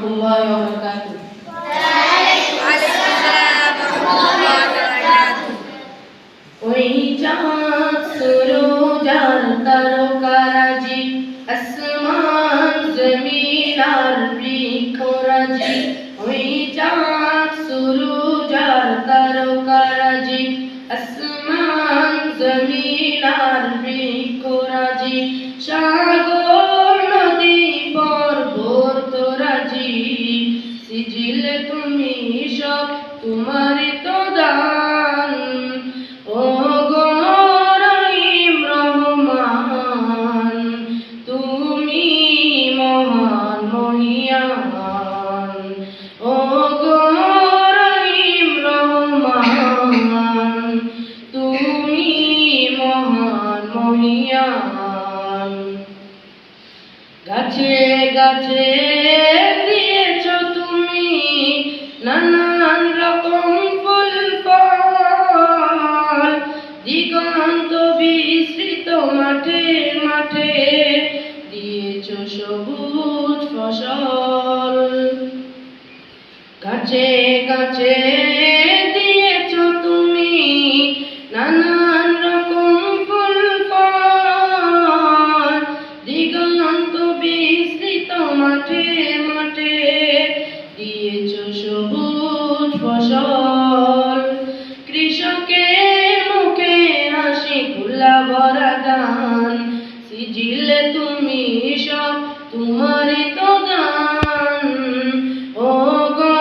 রাহমাতুল্লাহি ওয়া বারাকাতুহু। ওই চাঁদ সূরজ আর তারকারাজি, আসমান জমিন আর বৃক্ষরাজি। ওই চাঁদ সূরজ আর তারকারাজি, আসমান জমিন আর বৃক্ষরাজি। সাগর নদী পর্বতরাজি, সিজিল তুমি সব তোমারই তো দান। ও গো রহিম রহমান, তুমি মহান মহিয়ান। ও গো রহিম রহমান, তুমি মহান মহিয়ান। গাছে গাছে দিয়েছ তুমি নানান রকম ফুল ফল, দিগন্ত বিস্তৃত মাঠে মাঠে দিয়েছ সবুজ ফসল। গাছে গাছে দিয়েছ তুমি নানান রকম ফুল ফল, দিগন্ত বিস্তৃত মাঠে মাঠে দিয়েছ সবুজ ফসল। কৃষকের মুখে হাসি খুলা ভরা গান, সিজিলে তুমি সব তোমারই তো দান। ও গো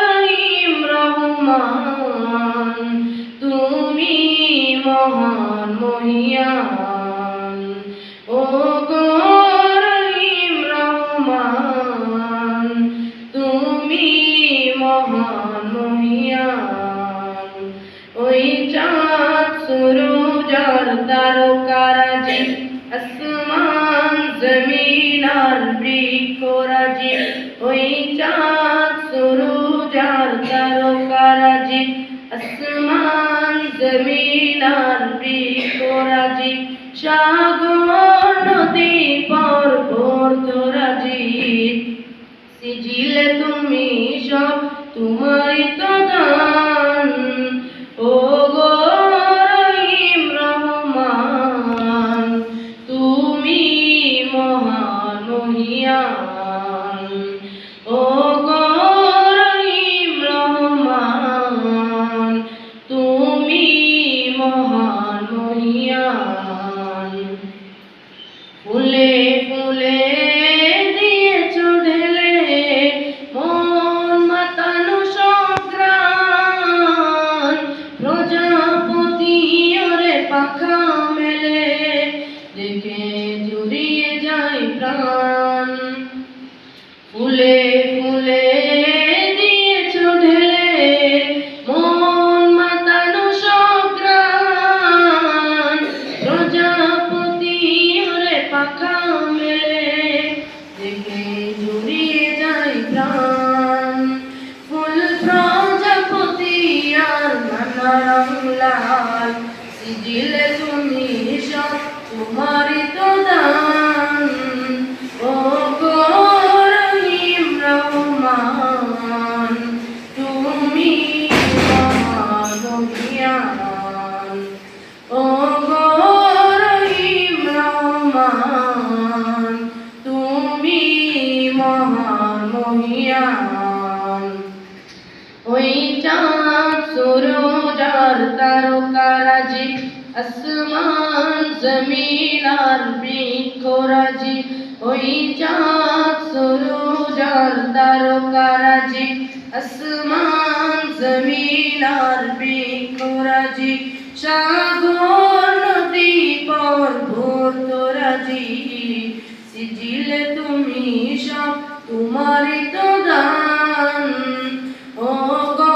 রহিম রহমান, তুমি মহান মহিয়ান। ও গো রহিম রহমান, তুমি মহান মহিয়ান। ওই চাঁদ সূরজ আর তারকারাজি, আসমান জমিন আর বৃক্ষরাজি। ওই চাঁদ সূরজ আর তারকারাজি, আসমান জমিন আর বৃক্ষরাজি। সাগর নদী পর্বতরাজি, সিজিলে তুমি সব তোমারই তো দান। ও গো রহিম রহমান, তুমি মহান মহিয়ান। ও গো রহিম রহমান, তুমি মহান মহিয়ান। ফুলে ফুলে দিয়েছ ঢেলে মন মাতানো সংগ্রাম, প্রজাপতি ওরে পাখা মেলে দেখে জুড়িয়ে যায় প্রাণ। ফুলে ফুলে দিয়েছ ঢেলে মন মাতানো সংগ্রাম, প্রজাপতি ওরে পাখা মেলে দেখে জুড়িয়ে যায় প্রাণ। ফুল প্রজাপতি আর নানা রং লাল, সিজিলে তুমি সব তোমারই তো দান। ও গো রহিম রহমান, তুমি মহান মহিয়ান। ও গো রহিম রহমান, তুমি মহান মহিয়ান। ওই চাঁদ সূরজ আর তারকারাজি, আসমান জমিন আর বৃক্ষরাজি। ওই চাঁদ সূরজ আর তারকারাজি, আসমান জমিন আর বৃক্ষরাজি। সাগর নদী পর্বতরাজি, সিজিলে তুমি সব তোমারই তো দান। ও গো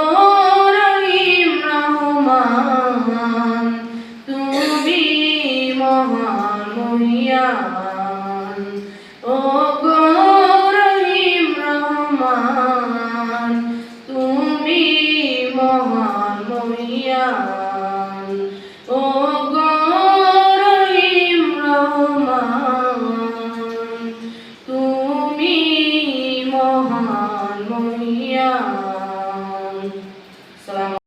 রহিম রহমান, তুমি মহান মহিয়ান। ও গো রহিম রহমান, তুমি মহান মহিয়ান। ও গো রহিম রহমান, তুমি মহান মহিয়ান